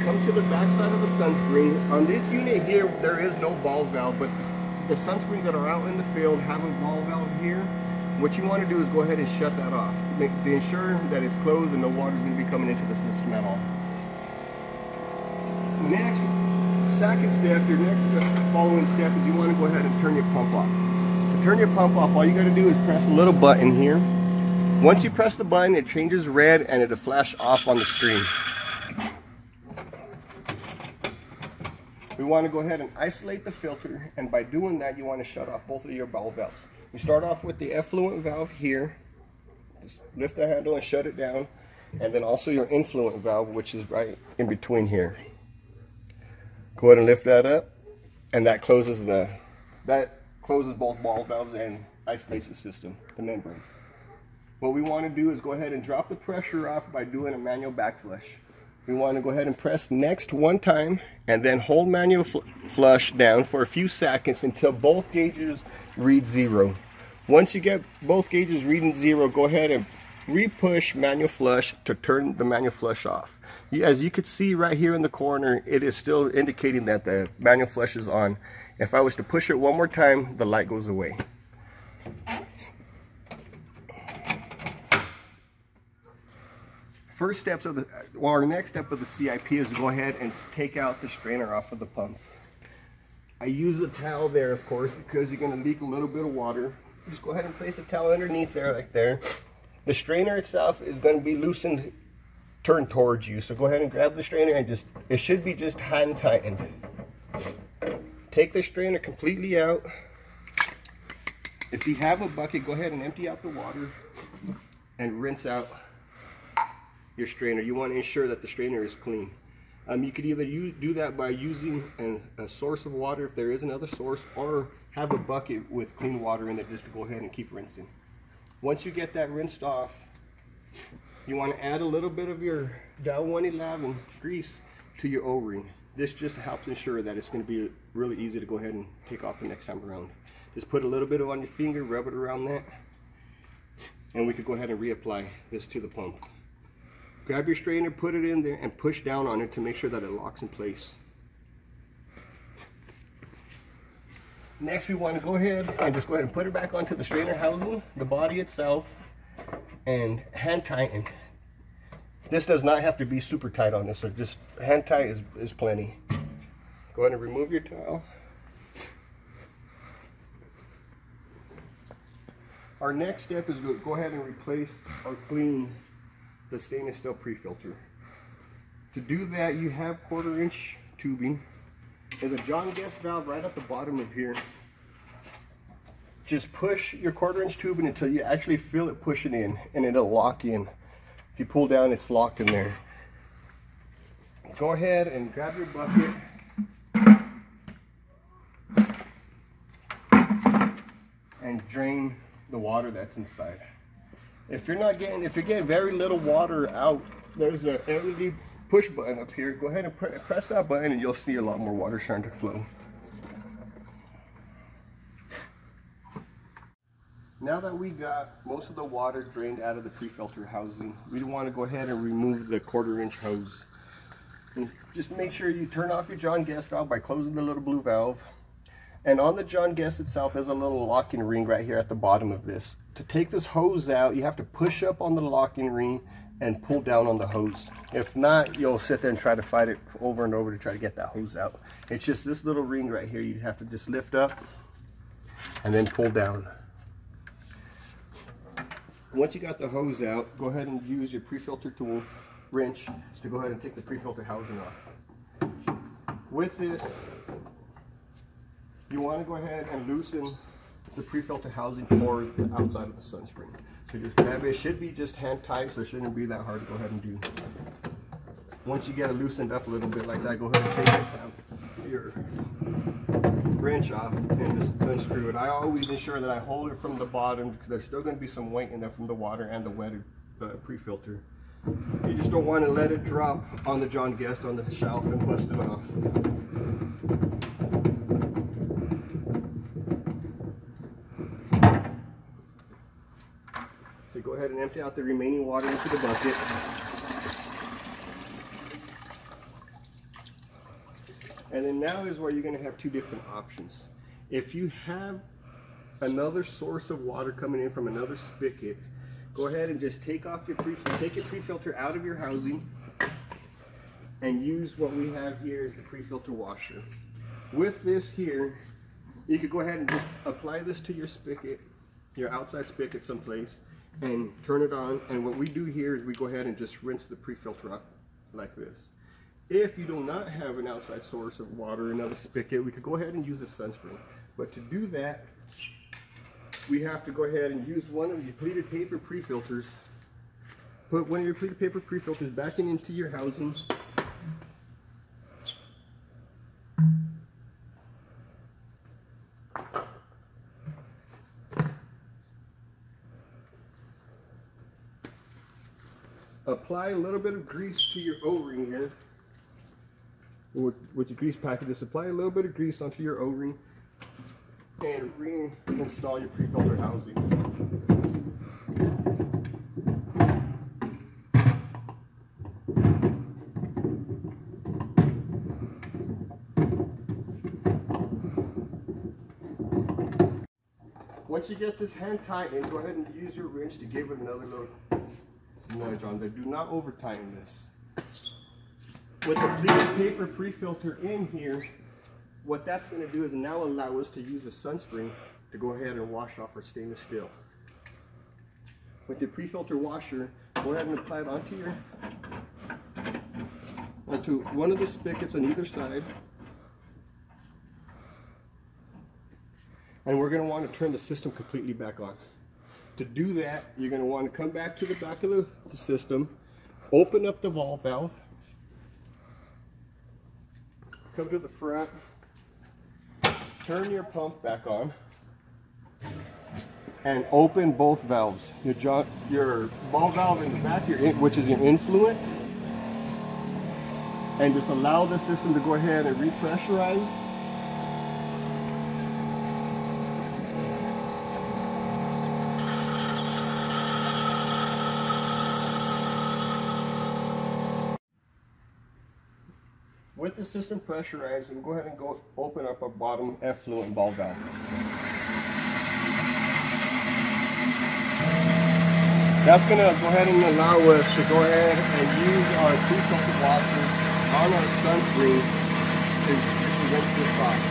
come to the back side of the SunSpring. On this unit here, there is no ball valve, but the SunSprings that are out in the field have a ball valve here. What you want to do is go ahead and shut that off. Ensure that it's closed and no water is going to be coming into the system at all. Next, second step, your next following step is you want to go ahead and turn your pump off. To turn your pump off, all you got to do is press a little button here. Once you press the button, it changes red and it'll flash off on the screen. We want to go ahead and isolate the filter, and by doing that, you want to shut off both of your ball valves. You start off with the effluent valve here. Just lift the handle and shut it down, and then also your influent valve, which is right in between here. Go ahead and lift that up, and that closes both ball valves and isolates the system, the membrane. What we want to do is go ahead and drop the pressure off by doing a manual back flush. We want to go ahead and press next one time and then hold manual flush down for a few seconds until both gauges read 0. Once you get both gauges reading 0, go ahead and re-push manual flush to turn the manual flush off. As you can see right here in the corner, it is still indicating that the manual flush is on. If I was to push it one more time, the light goes away. Our next step of the CIP is to go ahead and take out the strainer off of the pump. I use a towel there, of course, because you're going to leak a little bit of water. Just go ahead and place a towel underneath there, like there. The strainer itself is going to be loosened, turned towards you. So go ahead and grab the strainer and it should be just hand tightened. Take the strainer completely out. If you have a bucket, go ahead and empty out the water and rinse out your strainer. You want to ensure that the strainer is clean. You could either do that by using a source of water if there is another source, or have a bucket with clean water in it just to go ahead and keep rinsing. Once you get that rinsed off, you want to add a little bit of your Dow 111 grease to your O-ring. This just helps ensure that it's going to be really easy to go ahead and take off the next time around. Just put a little bit on your finger, rub it around that, and we could go ahead and reapply this to the pump. Grab your strainer, put it in there, and push down on it to make sure that it locks in place. Next, we want to go ahead and put it back onto the strainer housing, the body itself, and hand tighten. This does not have to be super tight on this, so just hand tight is plenty. Go ahead and remove your towel. Our next step is to go ahead and replace or clean the stainless steel pre-filter. To do that, you have 1/4 inch tubing. There's a John Guest valve right at the bottom of here. Just push your 1/4 inch tubing until you actually feel it pushing in, and it'll lock in. If you pull down, it's locked in there. Go ahead and grab your bucket and drain the water that's inside. If you're getting very little water out, there's a LED push button up here. Go ahead and press that button and you'll see a lot more water starting to flow. Now that we got most of the water drained out of the pre-filter housing, we want to go ahead and remove the 1/4 inch hose. And just make sure you turn off your John Guest valve by closing the little blue valve. And on the John Guest itself, there's a little locking ring right here at the bottom of this. To take this hose out, you have to push up on the locking ring and pull down on the hose. If not, you'll sit there and try to fight it over and over to try to get that hose out. It's just this little ring right here. You have to just lift up and then pull down. Once you got the hose out, go ahead and use your pre-filter tool wrench to go ahead and take the pre-filter housing off. With this, you want to go ahead and loosen the pre-filter housing toward the outside of the SunSpring. So just grab it. It should be just hand tight, so it shouldn't be that hard to go ahead and do. Once you get it loosened up a little bit like that, go ahead and take your wrench off and just unscrew it. I always ensure that I hold it from the bottom because there's still going to be some weight in there from the water and the wetted pre-filter. You just don't want to let it drop on the John Guest on the shelf and bust it off. Okay, go ahead and empty out the remaining water into the bucket. And then now is where you're going to have two different options. If you have another source of water coming in from another spigot, go ahead and just take your pre-filter out of your housing and use what we have here as the pre-filter washer. With this here, you could go ahead and just apply this to your spigot, your outside spigot someplace, and turn it on. And what we do here is we go ahead and just rinse the pre-filter off like this. If you do not have an outside source of water, another spigot, we could go ahead and use a SunSpring. But to do that, we have to go ahead and use one of your pleated paper pre-filters. Put one of your pleated paper pre-filters back into your housing. Apply a little bit of grease to your O-ring here. With your grease packet, just apply a little bit of grease onto your O-ring and reinstall your pre-filter housing. Once you get this hand tightened, go ahead and use your wrench to give it another little nudge on there. Do not over tighten this. With the pleated paper pre-filter in here, what that's going to do is now allow us to use a SunSpring to go ahead and wash off our stainless steel. With the pre-filter washer, go ahead and apply it onto one of the spigots on either side. And we're going to want to turn the system completely back on. To do that, you're going to want to come back to the back of the system, open up the valve, come to the front, turn your pump back on, and open both valves. Your ball valve in the back, which is your influent, and just allow the system to go ahead and repressurize. With the system pressurized, we'll go ahead and open up our bottom effluent ball valve. That's going to go ahead and allow us to go ahead and use our pre-filter washer on our SunSpring to just rinse this off.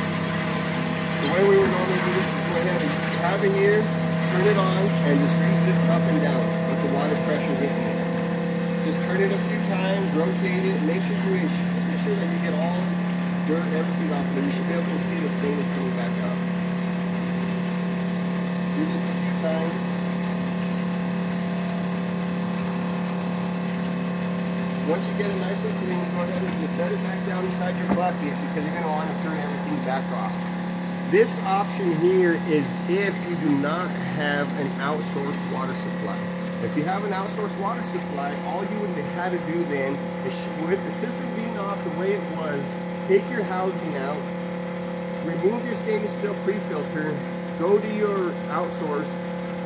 The way we were normally do this is go ahead and have it here, turn it on, and just squeeze this up and down with the water pressure hitting it. Just turn it a few times, rotate it, make sure that you get all dirt, everything off, and then you should be able to see the stainless coming back up. Do this a few times. Once you get it nice and clean, go ahead and just set it back down inside your bucket because you're going to want to turn everything back off. This option here is if you do not have an outsourced water supply. If you have an outsourced water supply, all you would have to do then is, with the system being off the way it was, take your housing out, remove your stainless steel pre-filter, go to your outsource,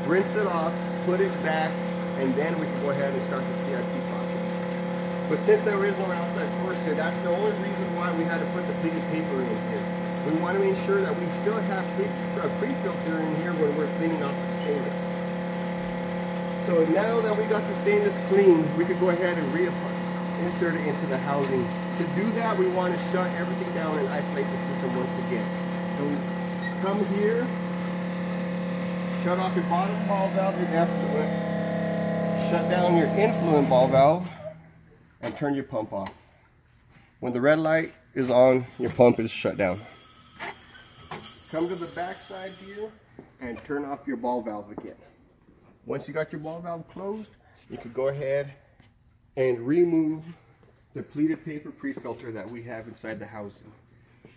rinse it off, put it back, and then we can go ahead and start the CIP process. But since there is no outside source here, that's the only reason why we had to put the pleated paper in here. We want to make sure that we still have a pre-filter in here when we're cleaning off the stainless. So now that we got the stainless clean, we could go ahead and insert it into the housing. To do that, we want to shut everything down and isolate the system once again. So come here, shut off your bottom ball valve, your effluent, shut down your influent ball valve, and turn your pump off. When the red light is on, your pump is shut down. Come to the back side here and turn off your ball valve again. Once you got your ball valve closed, you could go ahead and remove the pleated paper pre-filter that we have inside the housing.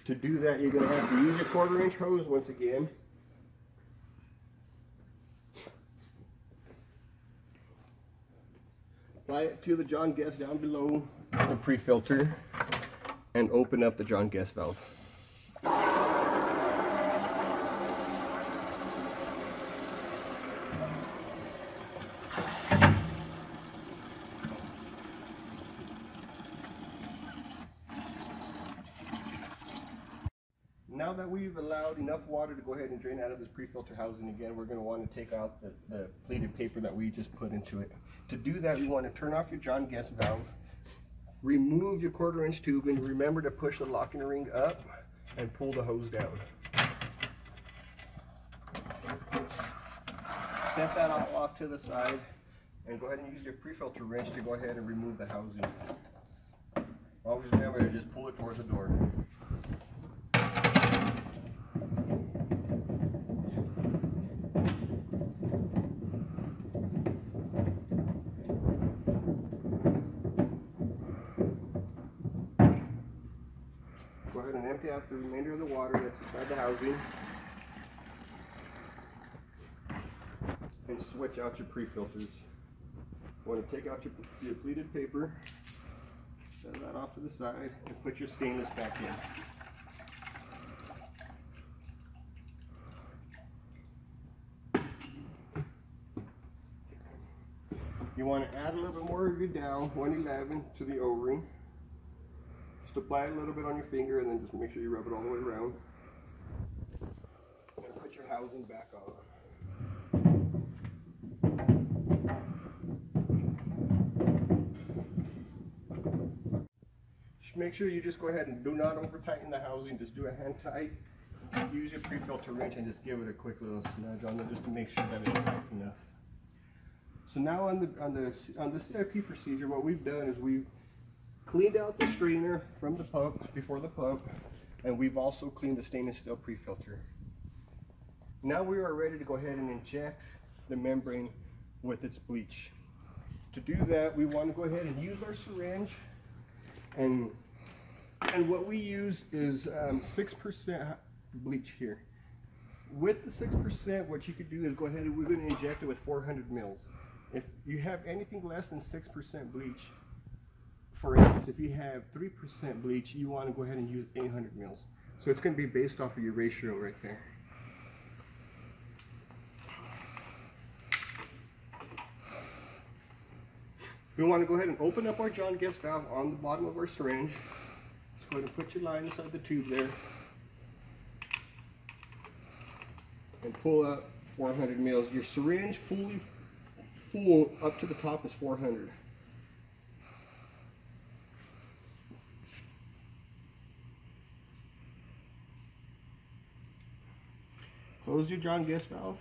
To do that, you're going to have to use your 1/4-inch hose once again. Apply it to the John Guest down below the pre-filter and open up the John Guest valve. Now that we've allowed enough water to go ahead and drain out of this pre-filter housing again, we're going to want to take out the pleated paper that we just put into it. To do that, we want to turn off your John Guest valve, remove your 1/4 inch tube, and remember to push the locking ring up and pull the hose down. Set that all off to the side and go ahead and use your pre-filter wrench to go ahead and remove the housing. Always remember to just pull it towards the door. Go ahead and empty out the remainder of the water that's inside the housing. And switch out your pre-filters. You want to take out your pleated paper, set that off to the side, and put your stainless back in. You want to add a little bit more of your down, 111, to the O-ring. Just apply it a little bit on your finger and then just make sure you rub it all the way around. And put your housing back on. Make sure you just go ahead and do not over tighten the housing, just do a hand tight. Use your pre-filter wrench and just give it a quick little snudge on it just to make sure that it's tight enough. So now on the CIP procedure, what we've done is we've cleaned out the strainer from the pump before the pump, and we've also cleaned the stainless steel pre-filter. Now we are ready to go ahead and inject the membrane with its bleach. To do that, we want to go ahead and use our syringe. And what we use is 6% bleach here. With the 6%, what you could do is go ahead and we're going to inject it with 400 mils. If you have anything less than 6% bleach, for instance, if you have 3% bleach, you want to go ahead and use 800 mils. So it's going to be based off of your ratio right there. We want to go ahead and open up our John Guest valve on the bottom of our syringe. Just go ahead and put your line inside the tube there. And pull out 400 mils. Your syringe fully full up to the top is 400. Close your John Guest valve.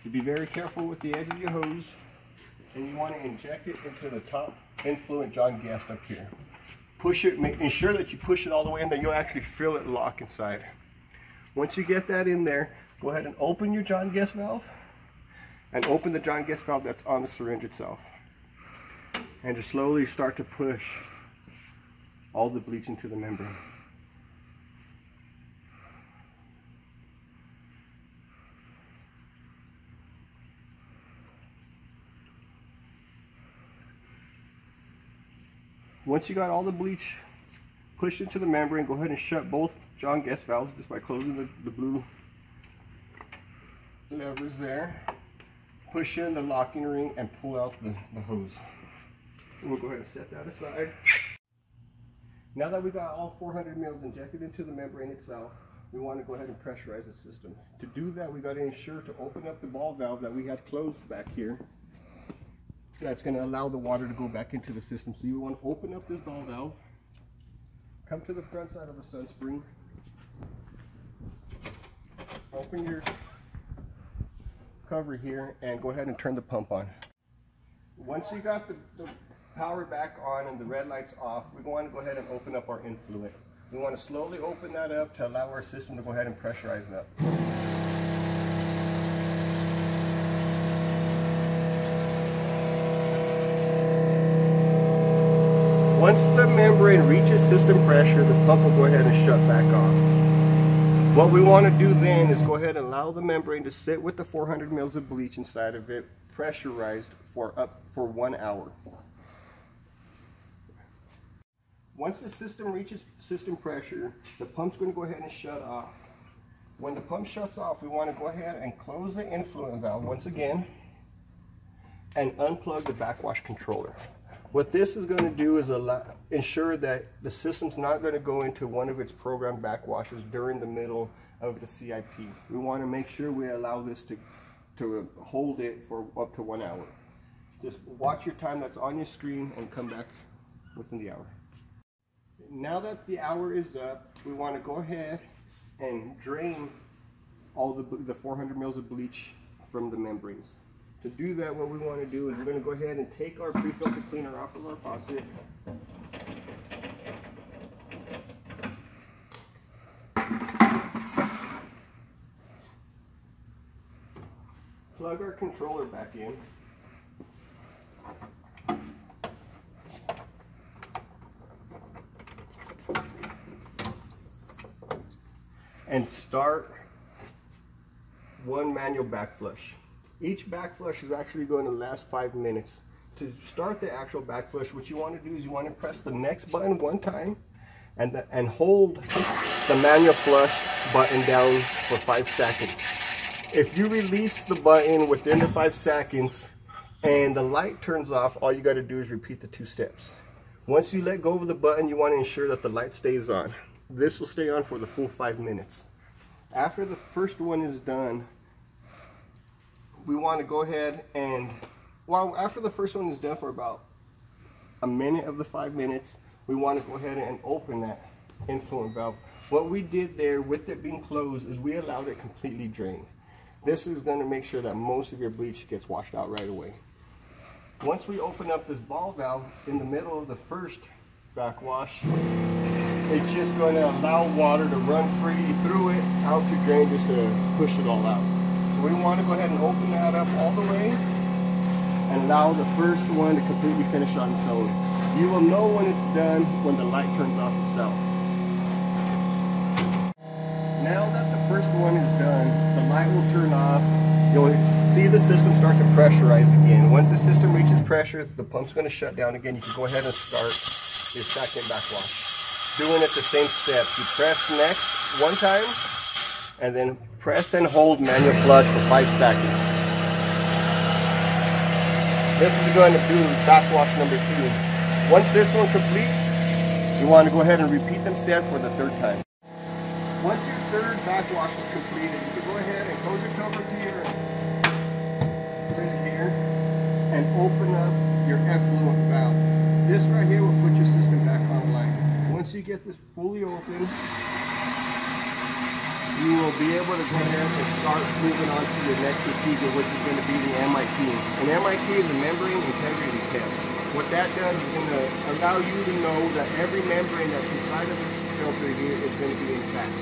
You be very careful with the edge of your hose. And you want to inject it into the top influent John Guest up here. Push it, ensure that you push it all the way in there. You'll actually feel it lock inside. Once you get that in there, go ahead and open your John Guest valve and open the John Guest valve that's on the syringe itself. And just slowly start to push all the bleach into the membrane. Once you got all the bleach pushed into the membrane, go ahead and shut both John Guest valves just by closing the blue levers there. Push in the locking ring and pull out the hose. And we'll go ahead and set that aside. Now that we got all 400 mils injected into the membrane itself, we want to go ahead and pressurize the system. To do that, we got to ensure to open up the ball valve that we had closed back here. That's going to allow the water to go back into the system. So you want to open up this ball valve, come to the front side of the SunSpring, open your cover here, and go ahead and turn the pump on. Once you got the power back on and the red light's off, we want to go ahead and open up our influent. We want to slowly open that up to allow our system to go ahead and pressurize it up. Once the membrane reaches system pressure, the pump will go ahead and shut back off. What we want to do then is go ahead and allow the membrane to sit with the 400 mils of bleach inside of it, pressurized for 1 hour. Once the system reaches system pressure, the pump's going to go ahead and shut off. When the pump shuts off, we want to go ahead and close the influent valve once again and unplug the backwash controller. What this is going to do is ensure that the system's not going to go into one of its programmed backwashes during the middle of the CIP. We want to make sure we allow this to hold it for up to 1 hour. Just watch your time that's on your screen and come back within the hour. Now that the hour is up, we want to go ahead and drain all the 400 mils of bleach from the membranes. To do that, what we want to do is we're going to go ahead and take our pre-filter cleaner off of our faucet. Plug our controller back in. And start one manual back flush. Each back flush is actually going to last 5 minutes. To start the actual back flush, what you want to do is you want to press the next button one time and hold the manual flush button down for 5 seconds. If you release the button within the 5 seconds and the light turns off, all you got to do is repeat the 2 steps. Once you let go of the button, you want to ensure that the light stays on. This will stay on for the full 5 minutes. After the first one is done, we want to go ahead and, after the first one is done for about a minute of the 5 minutes, we want to go ahead and open that influent valve. What we did there with it being closed is we allowed it completely drain. This is going to make sure that most of your bleach gets washed out right away. Once we open up this ball valve in the middle of the first backwash, it's just going to allow water to run free through it, out to drain, just to push it all out. So we want to go ahead and open that up all the way and allow the first one to completely finish on its own. You will know when it's done when the light turns off itself. Now that the first one is done, the light will turn off. You'll see the system start to pressurize again. Once the system reaches pressure, the pump's going to shut down again. You can go ahead and start your second backwash. Doing it the same steps. You press next one time, and then press and hold manual flush for 5 seconds. This is going to do backwash number 2. Once this one completes, you want to go ahead and repeat them steps for the 3rd time. Once your 3rd backwash is completed, you can go ahead and close your cover to your lid here and open up your effluent valve. This right here will put your system back online. Once you get this fully open, you will be able to go ahead and start moving on to your next procedure, which is going to be the MIT. An MIT is a membrane integrity test. What that does is going to allow you to know that every membrane that's inside of this filter here is going to be intact.